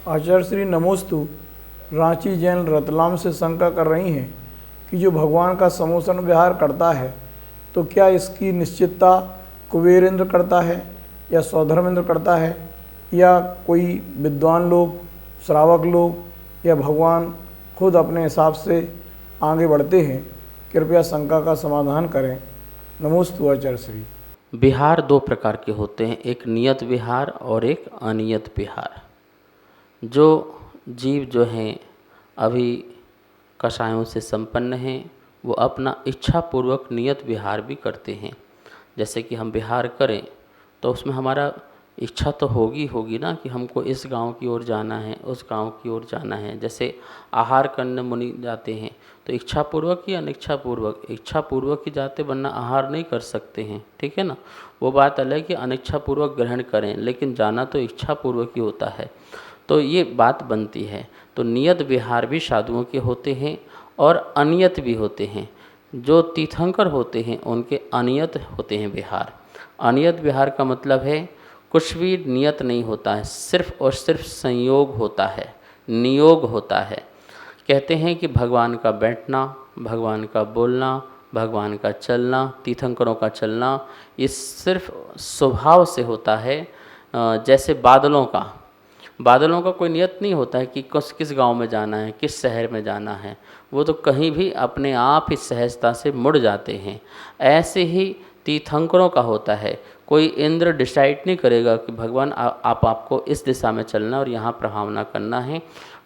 आचार्य श्री नमोस्तु रांची जैन रतलाम से शंका कर रही हैं कि जो भगवान का समोसन विहार करता है तो क्या इसकी निश्चितता कुबेर इंद्र करता है या सौधर्मेंद्र करता है या कोई विद्वान लोग, श्रावक लोग या भगवान खुद अपने हिसाब से आगे बढ़ते हैं? कृपया शंका का समाधान करें। नमोस्तु आचार्य श्री। विहार दो प्रकार के होते हैं, एक नियत विहार और एक अनियत विहार। जो जीव जो हैं अभी कषायों से संपन्न हैं वो अपना इच्छापूर्वक नियत विहार भी करते हैं। जैसे कि हम विहार करें तो उसमें हमारा इच्छा तो होगी ना कि हमको इस गांव की ओर जाना है, उस गांव की ओर जाना है। जैसे आहार करने मुनि जाते हैं तो इच्छापूर्वक या अनिच्छापूर्वक, इच्छापूर्वक ही जाते वरना आहार नहीं कर सकते हैं, ठीक है ना। वो बात अलग है कि अनिच्छापूर्वक ग्रहण करें, लेकिन जाना तो इच्छापूर्वक ही होता है। तो ये बात बनती है। तो नियत विहार भी साधुओं के होते हैं और अनियत भी होते हैं। जो तीर्थंकर होते हैं उनके अनियत होते हैं विहार। अनियत विहार का मतलब है कुछ भी नियत नहीं होता है, सिर्फ और सिर्फ संयोग होता है, नियोग होता है। कहते हैं कि भगवान का बैठना, भगवान का बोलना, भगवान का चलना, तीर्थंकरों का चलना, ये सिर्फ स्वभाव से होता है। जैसे बादलों का कोई नियत नहीं होता है कि किस गांव में जाना है, किस शहर में जाना है। वो तो कहीं भी अपने आप ही सहजता से मुड़ जाते हैं। ऐसे ही तीर्थंकरों का होता है। कोई इंद्र डिसाइड नहीं करेगा कि भगवान आपको इस दिशा में चलना और यहाँ प्रभावना करना है।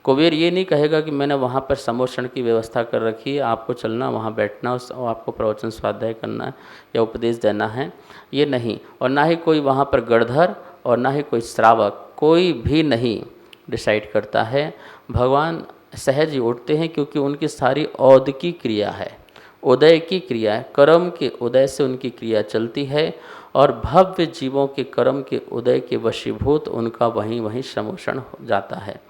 कुबेर ये नहीं कहेगा कि मैंने वहाँ पर समोषण की व्यवस्था कर रखी है, आपको चलना, वहाँ बैठना और आपको प्रवचन स्वाध्याय करना है या उपदेश देना है, ये नहीं। और ना ही कोई वहाँ पर गणधर और ना ही कोई श्रावक, कोई भी नहीं डिसाइड करता है। भगवान सहज ही उठते हैं क्योंकि उनकी सारी औद की क्रिया है, उदय की क्रिया है। कर्म के उदय से उनकी क्रिया चलती है और भव्य जीवों के कर्म के उदय के वशीभूत उनका वहीं वहीं समोषण हो जाता है।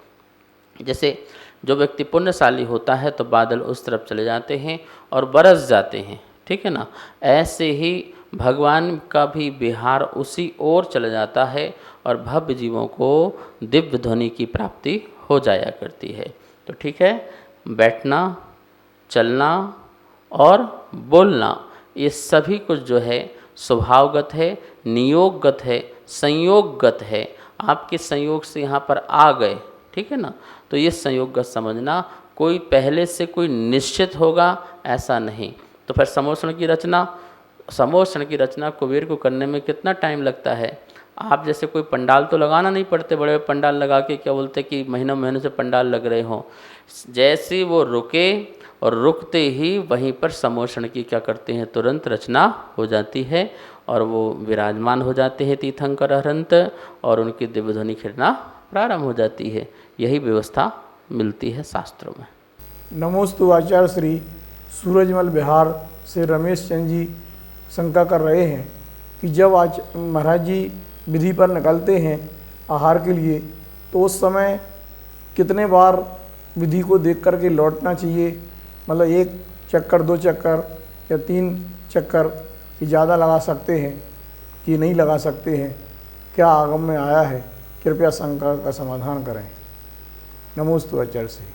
जैसे जो व्यक्ति पुण्यशाली होता है तो बादल उस तरफ चले जाते हैं और बरस जाते हैं, ठीक है ना। ऐसे ही भगवान का भी विहार उसी ओर चला जाता है और भव्य जीवों को दिव्य ध्वनि की प्राप्ति हो जाया करती है। तो ठीक है, बैठना, चलना और बोलना ये सभी कुछ जो है स्वभावगत है, नियोगगत है, संयोगगत है। आपके संयोग से यहाँ पर आ गए, ठीक है ना। तो ये संयोगगत समझना, कोई पहले से कोई निश्चित होगा ऐसा नहीं। तो फिर समोषण की रचना कुबेर को करने में कितना टाइम लगता है। आप जैसे कोई पंडाल तो लगाना नहीं पड़ते, बड़े बड़े पंडाल लगा के क्या बोलते कि महीनों महीनों से पंडाल लग रहे हों। जैसे वो रुके और रुकते ही वहीं पर समोषण की क्या करते हैं, तुरंत रचना हो जाती है और वो विराजमान हो जाते हैं तीर्थंकर अरहंत और उनकी दिव्य ध्वनि खिलना प्रारंभ हो जाती है। यही व्यवस्था मिलती है शास्त्रों में। नमोस्तु आचार्य श्री। सूरजमल बिहार से रमेश चंद जी शंका कर रहे हैं कि जब आज महाराज जी विधि पर निकलते हैं आहार के लिए तो उस समय कितने बार विधि को देख कर के लौटना चाहिए? मतलब 1 चक्कर, 2 चक्कर या 3 चक्कर कि ज़्यादा लगा सकते हैं कि नहीं लगा सकते हैं? क्या आगम में आया है? कृपया शंका का समाधान करें। नमोस्तु आचार्य श्री।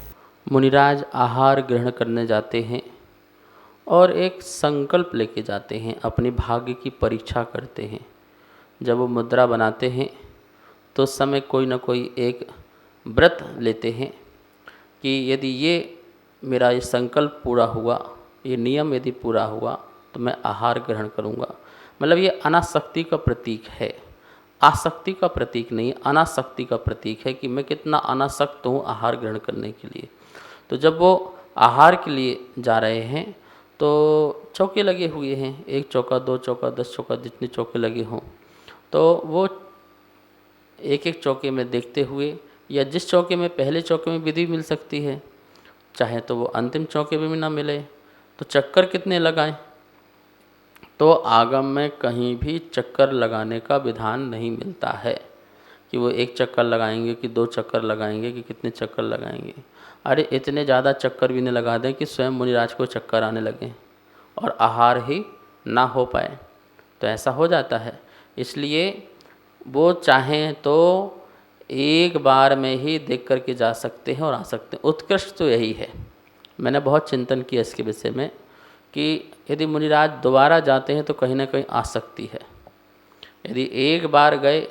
मुनिराज आहार ग्रहण करने जाते हैं और एक संकल्प लेके जाते हैं, अपने भाग्य की परीक्षा करते हैं। जब वो मुद्रा बनाते हैं तो उस समय कोई ना कोई एक व्रत लेते हैं कि यदि ये मेरा ये संकल्प पूरा हुआ, ये नियम यदि पूरा हुआ तो मैं आहार ग्रहण करूँगा। मतलब ये अनासक्ति का प्रतीक है, आसक्ति का प्रतीक नहीं, अनासक्ति का प्रतीक है कि मैं कितना अनासक्त हूँ आहार ग्रहण करने के लिए। तो जब वो आहार के लिए जा रहे हैं तो चौके लगे हुए हैं, 1 चौका, 2 चौका, 10 चौका, जितने चौके लगे हों, तो वो एक एक चौके में देखते हुए या जिस चौके में पहले चौके में विधि मिल सकती है, चाहे तो वो अंतिम चौके में भी ना मिले तो चक्कर कितने लगाएं। तो आगम में कहीं भी चक्कर लगाने का विधान नहीं मिलता है कि वो 1 चक्कर लगाएंगे कि 2 चक्कर लगाएंगे कि कितने चक्कर लगाएंगे। अरे इतने ज़्यादा चक्कर भी नहीं लगा दें कि स्वयं मुनिराज को चक्कर आने लगे और आहार ही ना हो पाए, तो ऐसा हो जाता है। इसलिए वो चाहें तो एक बार में ही देख करके जा सकते हैं और आ सकते हैं। उत्कृष्ट तो यही है। मैंने बहुत चिंतन किया इसके विषय में कि यदि मुनिराज दोबारा जाते हैं तो कहीं ना कहीं आसक्ति है। यदि एक बार गए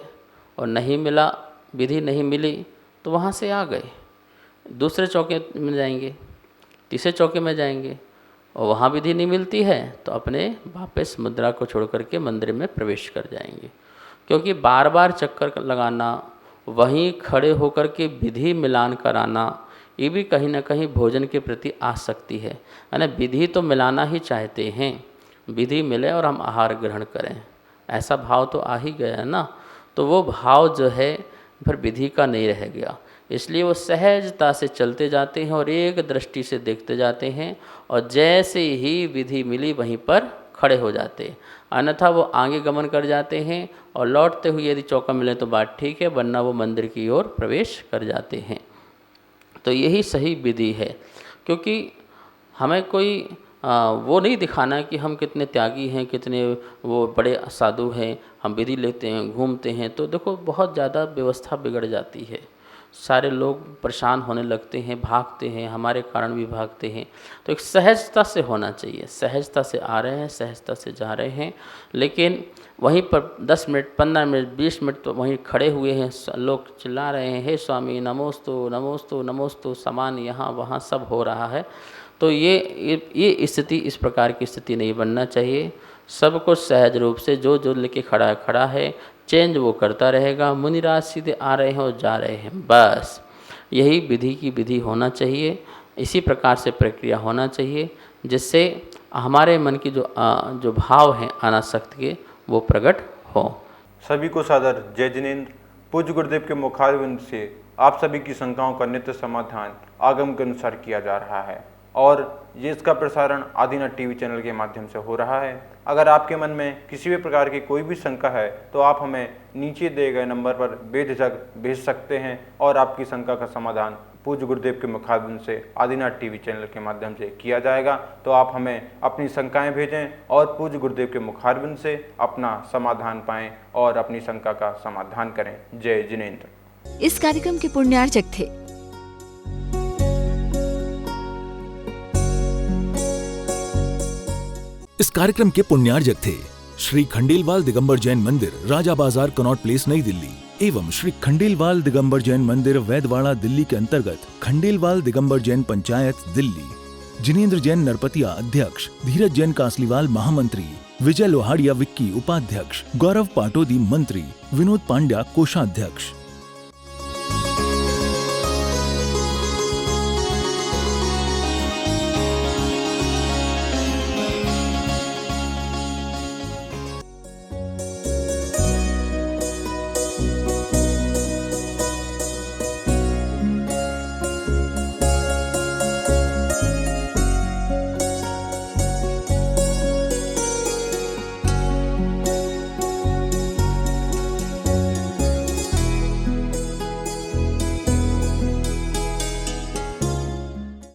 और नहीं मिला, विधि नहीं मिली, तो वहाँ से आ गए, दूसरे चौके में जाएंगे, तीसरे चौके में जाएंगे और वहाँ विधि नहीं मिलती है तो अपने वापस मुद्रा को छोड़ करके मंदिर में प्रवेश कर जाएंगे। क्योंकि बार बार चक्कर लगाना, वहीं खड़े होकर के विधि मिलान कराना, ये भी कहीं ना कहीं भोजन के प्रति आसक्ति है। यानी विधि तो मिलाना ही चाहते हैं, विधि मिले और हम आहार ग्रहण करें, ऐसा भाव तो आ ही गया ना। तो वो भाव जो है फिर विधि का नहीं रह गया, इसलिए वो सहजता से चलते जाते हैं और एक दृष्टि से देखते जाते हैं और जैसे ही विधि मिली वहीं पर खड़े हो जाते हैं। अन्यथा वो आगे गमन कर जाते हैं और लौटते हुए यदि चौका मिले तो बात ठीक है, वरना वो मंदिर की ओर प्रवेश कर जाते हैं। तो यही सही विधि है, क्योंकि हमें कोई वो नहीं दिखाना कि हम कितने त्यागी हैं, कितने वो बड़े साधु हैं, हम विधि लेते हैं, घूमते हैं। तो देखो बहुत ज़्यादा व्यवस्था बिगड़ जाती है, सारे लोग परेशान होने लगते हैं, भागते हैं, हमारे कारण भी भागते हैं। तो एक सहजता से होना चाहिए, सहजता से आ रहे हैं, सहजता से जा रहे हैं, लेकिन वहीं पर 10 मिनट, 15 मिनट, 20 मिनट तो वहीं खड़े हुए हैं, लोग चिल्ला रहे हैं, हे स्वामी नमोस्तु नमोस्तु नमोस्तु, सामान यहाँ वहाँ सब हो रहा है। तो ये स्थिति, इस प्रकार की स्थिति नहीं बनना चाहिए। सब कुछ सहज रूप से जो लेके खड़ा है, चेंज वो करता रहेगा। मुनिराज सीधे आ रहे हैं और जा रहे हैं, बस यही विधि की विधि होना चाहिए। इसी प्रकार से प्रक्रिया होना चाहिए, जिससे हमारे मन की जो भाव हैं अनासक्त के, वो प्रकट हो। सभी को सादर जय जिनेंद्र। पूज्य गुरुदेव के मुखारविंद से आप सभी की शंकाओं का नित्य समाधान आगम के अनुसार किया जा रहा है और ये इसका प्रसारण आदिनाथ टीवी चैनल के माध्यम से हो रहा है। अगर आपके मन में किसी भी प्रकार की कोई भी शंका है तो आप हमें नीचे दिए गए नंबर पर बेझिझक भेज सकते हैं और आपकी शंका का समाधान पूज्य गुरुदेव के मुखारविंद से आदिनाथ टीवी चैनल के माध्यम से किया जाएगा। तो आप हमें अपनी शंकाएं भेजें और पूज्य गुरुदेव के मुखारविंद से अपना समाधान पाएं और अपनी शंका का समाधान करें। जय जिनेंद्र। इस कार्यक्रम के पुण्यार्चक थे इस कार्यक्रम के पुण्यार्जक थे श्री खंडेलवाल दिगंबर जैन मंदिर, राजा बाजार, कनॉट प्लेस, नई दिल्ली एवं श्री खंडेलवाल दिगंबर जैन मंदिर, वैदवाड़ा, दिल्ली के अंतर्गत खंडेलवाल दिगंबर जैन पंचायत, दिल्ली। जिनेंद्र जैन नरपतिया अध्यक्ष, धीरज जैन कासलीवाल महामंत्री, विजय लोहाड़िया विक्की उपाध्यक्ष, गौरव पाटोदी मंत्री, विनोद पांड्या कोषाध्यक्ष।